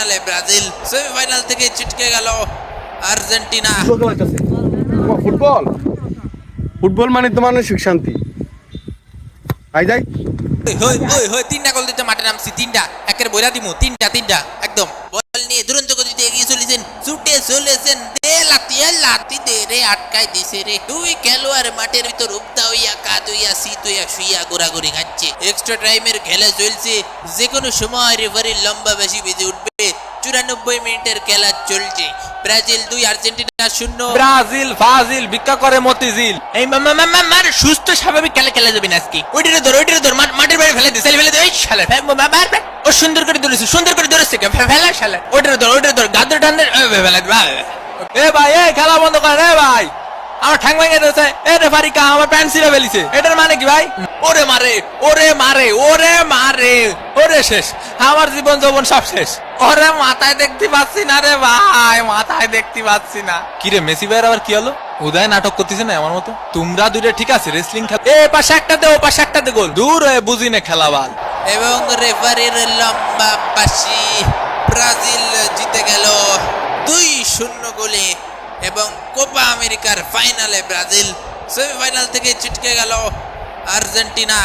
ফাইনালে Brazil, semifinal থেকে ছিটকে গেল আর্জেন্টিনা। ফুটবল ফুটবল মানে তো মানসিক শান্তি। আই যাই তিনটা গোল দিতে মাঠে নামছি, তিনটা একের বইরা দিমু, তিনটা একদম। বল নিয়ে দুরন্ত গতিতে এগিয়ে চলেছেন, ছুটে চলেছেন, দে লাতি দে রে, আটকাই দিছে রে। দুই খেলোয়াড় মাঠের ভিতর উবদা হইয়া কাত হইয়া শীত হইয়া শুইয়া গোড়াগড়ি খাচ্ছে। এক্সট্রা টাইমের খেলা চলছে, যে কোনো সময় রেফারির লম্বা বেশি বেজে উঠবে। 94 মিনিটের খেলা চলছে, ব্রাজিল 2 আর্জেন্টিনা 0। ব্রাজিল ফাজিল ভিক্ষা করে মতিঝিল। এই মার সুস্থ স্বাভাবিক খেলা যাবে না আজকে। ওইটারে ধর মাঠের বাইরে ফেলে দে, ফেলে দে। ওই শালা ও সুন্দর করে ধরেছে ফেলা শালা। ওইটারে ধর গাদর টানদের ফেলে দে। এ ভাই এই খেলা বন্ধ করেন। এ ভাই আমার ঠ্যাং ভেঙে দিয়েছে। এ রেফারি কা আমার প্যান্ট ছিঁড়ে ফেলিছে। এটার মানে কি ভাই? ওরে মারে ওরে শেষ, আমার জীবন যৌবন সব শেষ। ওরে মাথায় দেখতে পাচ্ছি না রে ভাই, মাথায় দেখতে পাচ্ছি না। কি রে মেসি ভাইয়ের আবার কি হলো? উদয় নাটক করতেছে না আমার মতো। তোমরা দুইটা ঠিক আছে রেসলিং খেলা, এ পাশে একটা দে ও পাশে একটা দে, গোল দূর হয়ে বুঝি না খেলা বাল। এবং রেফারির লম্বা বাঁশি, ব্রাজিল জিতে গেল 2-0 গোলে। এবং কোপা আমেরিকার ফাইনালে ব্রাজিল, সেমিফাইনাল থেকে ছিটকে গেল আর্জেন্টিনা।